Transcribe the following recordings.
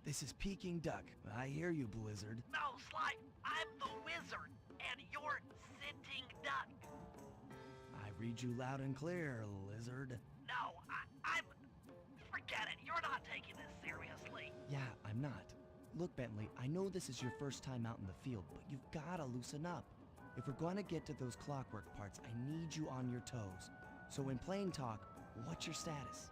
This is Peking Duck. I hear you, Blizzard. No, Sly, I'm the wizard, and you're sitting duck. I read you loud and clear, Lizard. No, I'm... Forget it, you're not taking this seriously. Yeah, I'm not. Look, Bentley, I know this is your first time out in the field, but you've gotta loosen up. If we're gonna get to those clockwork parts, I need you on your toes. So in plain talk, what's your status?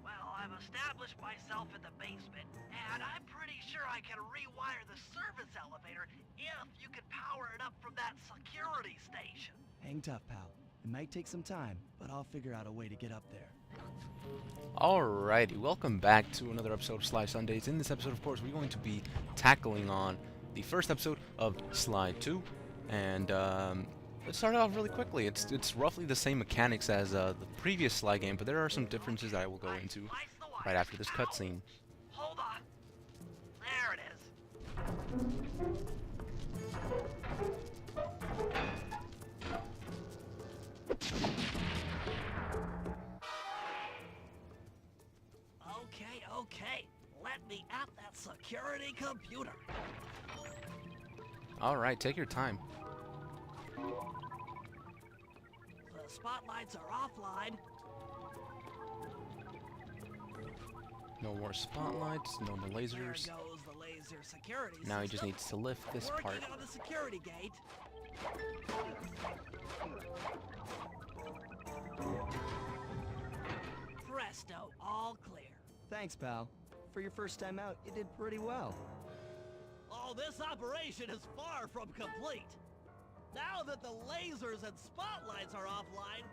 Well, I've established myself in the basement, and I'm pretty sure I can rewire the service elevator if you can power it up from that security station. Hang tough, pal. It might take some time, but I'll figure out a way to get up there. Alrighty, welcome back to another episode of Sly Sundays. In this episode, of course, we're going to be tackling on the first episode of Sly 2. And let's start off really quickly. It's roughly the same mechanics as the previous Sly game, but there are some differences that I will go into right after this cutscene. Hold on. There it is. Okay. Let me at that security computer. Alright, take your time. The spotlights are offline. No more spotlights, no more There lasers. goes the laser security Now he just system. needs to lift this part. Working on the security gate. Presto, all clear. Thanks, pal. For your first time out, you did pretty well. Oh, this operation is far from complete. Now that the lasers and spotlights are offline,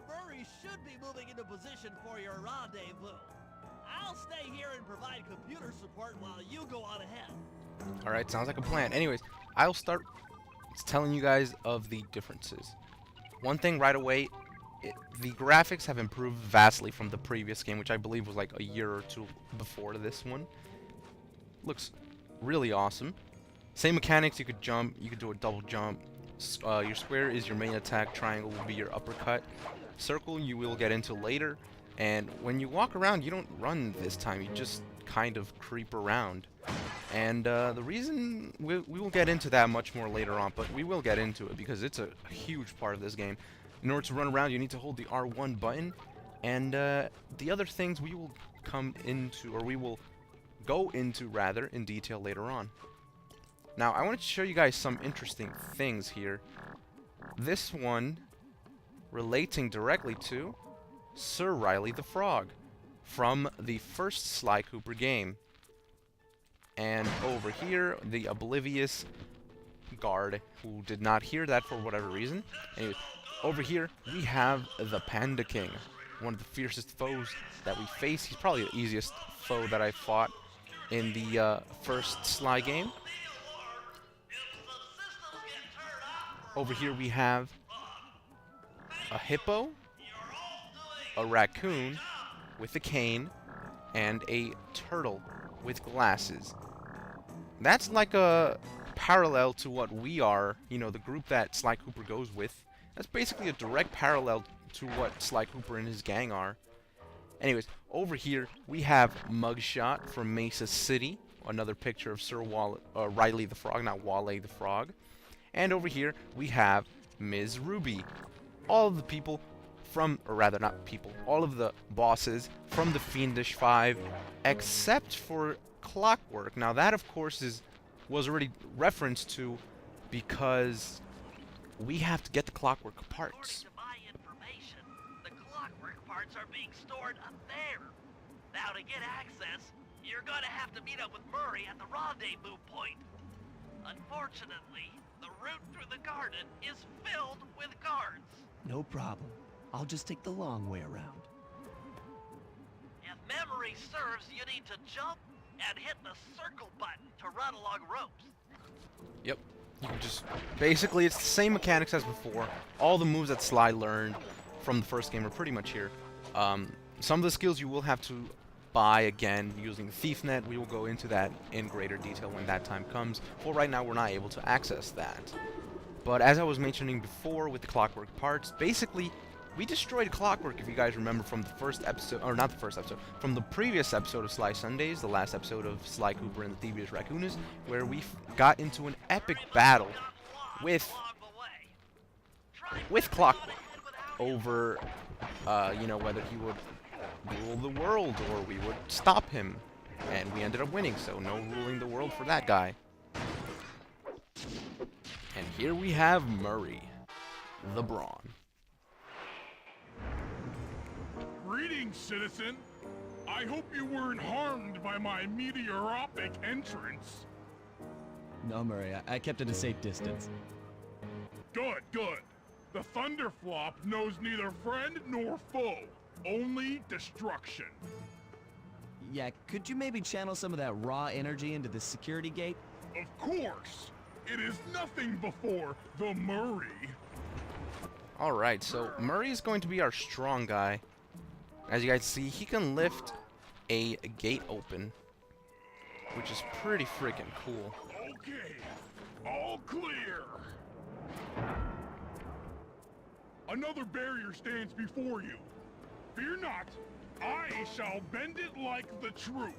Murray should be moving into position for your rendezvous. I'll stay here and provide computer support while you go on ahead. Alright, sounds like a plan. Anyways, I'll start telling you guys of the differences. One thing right away, the graphics have improved vastly from the previous game, which I believe was like a year or two before this one. Looks really awesome. Same mechanics, you could jump, you could do a double jump. Your square is your main attack, triangle will be your uppercut. Circle you will get into later, and when you walk around, you don't run this time, you just kind of creep around. And the reason, we will get into that much more later on, but we will get into it because it's a huge part of this game. In order to run around, you need to hold the R1 button, and the other things we will come into, or we will go into rather, in detail later on. Now, I wanted to show you guys some interesting things here. This one relating directly to Sir Riley the Frog from the first Sly Cooper game. And over here, the oblivious guard who did not hear that for whatever reason. Anyway, over here, we have the Panda King, one of the fiercest foes that we face. He's probably the easiest foe that I fought in the first Sly game. Over here we have a hippo, a raccoon with a cane, and a turtle with glasses. That's like a parallel to what we are, you know, the group that Sly Cooper goes with. That's basically a direct parallel to what Sly Cooper and his gang are. Anyways, over here we have Mugshot from Mesa City, another picture of Sir Riley the Frog, not Wale the Frog. And over here we have Ms. Ruby. All of the people from, or rather not people, all of the bosses from the Fiendish Five, except for Clockwerk. Now that, of course, was already referenced to because we have to get the Clockwerk parts. According to my information, the Clockwerk parts are being stored up there. Now to get access, you're gonna have to meet up with Murray at the rendezvous point. Unfortunately, the route through the garden is filled with guards. No problem. I'll just take the long way around. If memory serves, you need to jump and hit the circle button to run along ropes. Yep. You can just basically, it's the same mechanics as before. All the moves that Sly learned from the first game are pretty much here. Some of the skills you will have to buy again using the Thief Net. We will go into that in greater detail when that time comes. For right now, we're not able to access that. But as I was mentioning before with the Clockwerk parts, basically We destroyed Clockwerk, if you guys remember from the first episode, or not the first episode, from the previous episode of Sly Sundays, the last episode of Sly Cooper and the Thievius Raccoonus, where we got into an epic battle with Clockwerk over, you know, whether he would rule the world or we would stop him. And we ended up winning, so no ruling the world for that guy. And here we have Murray, the Brawn. Greetings, citizen. I hope you weren't harmed by my meteoropic entrance. No, Murray, I kept at a safe distance. Good, good. The Thunderflop knows neither friend nor foe, only destruction. Yeah, could you maybe channel some of that raw energy into the security gate? Of course. It is nothing before the Murray. Alright, so Murray is going to be our strong guy. As you guys see, he can lift a gate open, which is pretty freaking cool. Okay, all clear. Another barrier stands before you. Fear not, I shall bend it like the truth.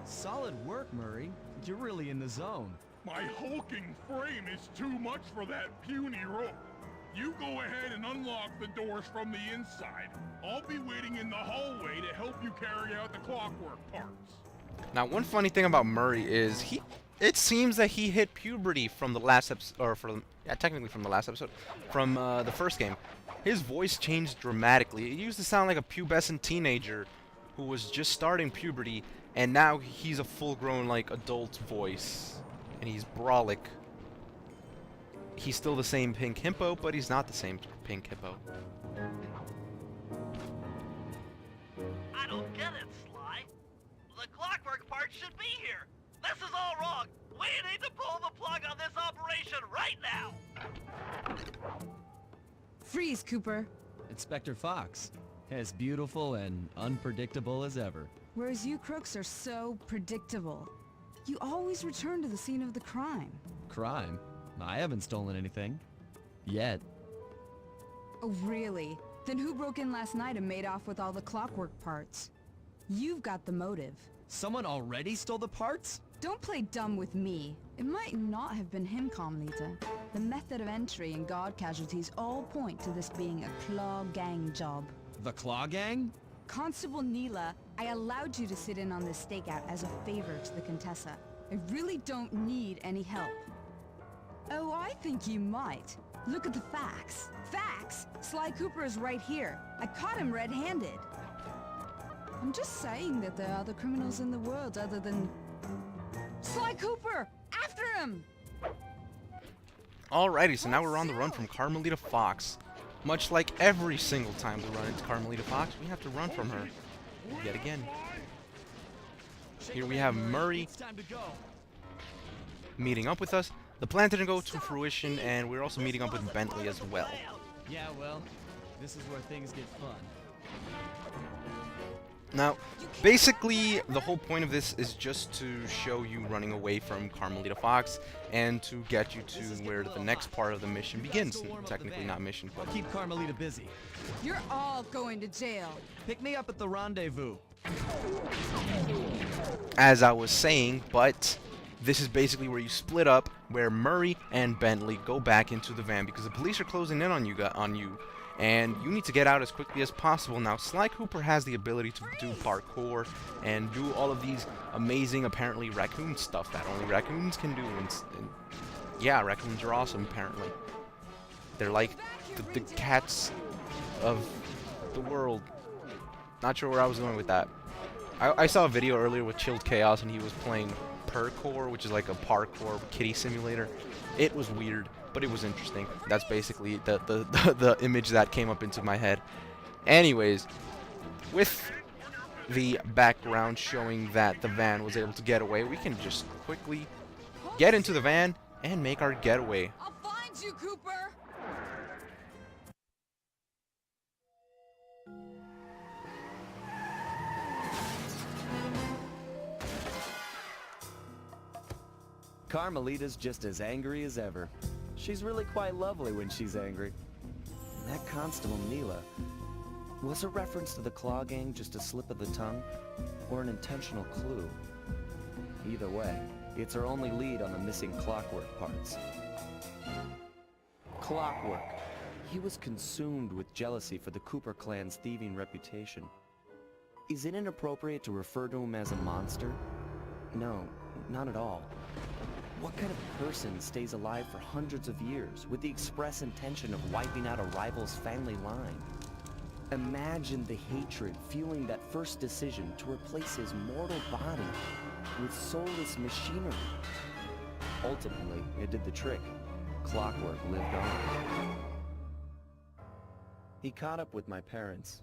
Solid work, Murray. You're really in the zone. My hulking frame is too much for that puny rope. You go ahead and unlock the doors from the inside. I'll be waiting in the hallway to help you carry out the Clockwerk parts. Now, one funny thing about Murray is it seems that he hit puberty from the last episode, or technically from the last episode, from the first game. His voice changed dramatically. It used to sound like a pubescent teenager who was just starting puberty, and now he's a full-grown, like, adult voice. And he's brolic. He's still the same pink hippo, but he's not the same pink hippo. I don't get it, Sly. The Clockwerk part should be here. This is all wrong. We need to pull the plug on this operation right now. Freeze, Cooper. Inspector Fox. As beautiful and unpredictable as ever. Whereas you crooks are so predictable. You always return to the scene of the crime. Crime? I haven't stolen anything. Yet. Oh, really? Then who broke in last night and made off with all the Clockwerk parts? You've got the motive. Someone already stole the parts? Don't play dumb with me. It might not have been him, Carmelita. The method of entry and guard casualties all point to this being a Claw Gang job. The Claw Gang? Constable Neela, I allowed you to sit in on this stakeout as a favor to the Contessa. I really don't need any help. Oh, I think you might. Look at the facts. Facts? Sly Cooper is right here. I caught him red-handed. I'm just saying that there are other criminals in the world other than... Sly Cooper! After him! Alrighty, so now we're on the run from Carmelita Fox. Much like every single time we run into Carmelita Fox, we have to run from her. Yet again. Here we have Murray meeting up with us. The plan didn't go to fruition, and we're also meeting up with Bentley as well. Yeah, well, this is where things get fun. Now, basically, the whole point of this is just to show you running away from Carmelita Fox and to get you to where the next part of the mission begins. Technically not mission, but... Keep Carmelita busy. You're all going to jail. Pick me up at the rendezvous. As I was saying, but this is basically where you split up, where Murray and Bentley go back into the van because the police are closing in on you, and you need to get out as quickly as possible. Now, Sly Cooper has the ability to do parkour and do all of these amazing, apparently, raccoon stuff that only raccoons can do. And yeah, raccoons are awesome, apparently. They're like the cats of the world. Not sure where I was going with that. I saw a video earlier with Chilled Chaos, and he was playing Parkour, which is like a parkour kitty simulator. It was weird, but it was interesting. That's basically the image that came up into my head. Anyways, with the background showing that the van was able to get away, we can just quickly get into the van and make our getaway. I'll find you, Cooper! Carmelita's just as angry as ever. She's really quite lovely when she's angry. And that Constable Neela, was a reference to the Claw Gang just a slip of the tongue, or an intentional clue? Either way, it's our only lead on the missing Clockwerk parts. Clockwerk. He was consumed with jealousy for the Cooper clan's thieving reputation. Is it inappropriate to refer to him as a monster? No, not at all. What kind of person stays alive for hundreds of years with the express intention of wiping out a rival's family line? Imagine the hatred fueling that first decision to replace his mortal body with soulless machinery. Ultimately, it did the trick. Clockwerk lived on. He caught up with my parents,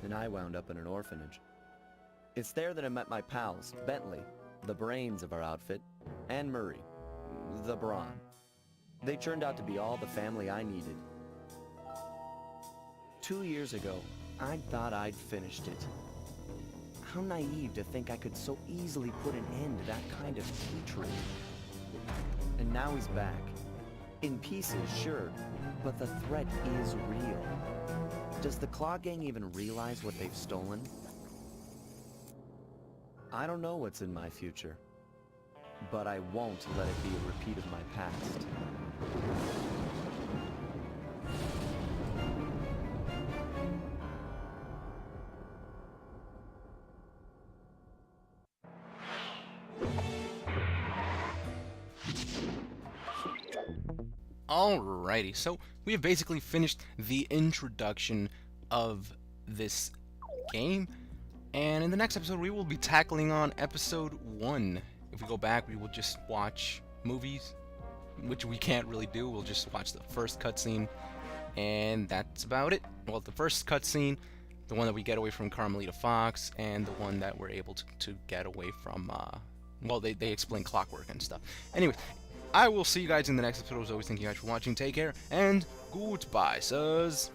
and I wound up in an orphanage. It's there that I met my pals, Bentley, the brains of our outfit, and Murray, the brawn. They turned out to be all the family I needed. 2 years ago, I thought I'd finished it. How naive to think I could so easily put an end to that kind of hatred. And now he's back. In pieces, sure, but the threat is real. Does the Claw Gang even realize what they've stolen? I don't know what's in my future, but I won't let it be a repeat of my past. Alrighty, so we have basically finished the introduction of this game, and in the next episode we will be tackling on episode 1. If we go back, we will just watch movies, which we can't really do. We'll just watch the first cutscene, and that's about it. Well, the first cutscene, the one that we get away from Carmelita Fox, and the one that we're able to get away from, well, they explain Clockwerk and stuff. Anyways, I will see you guys in the next episode. As always, thank you guys for watching. Take care, and goodbye, sirs.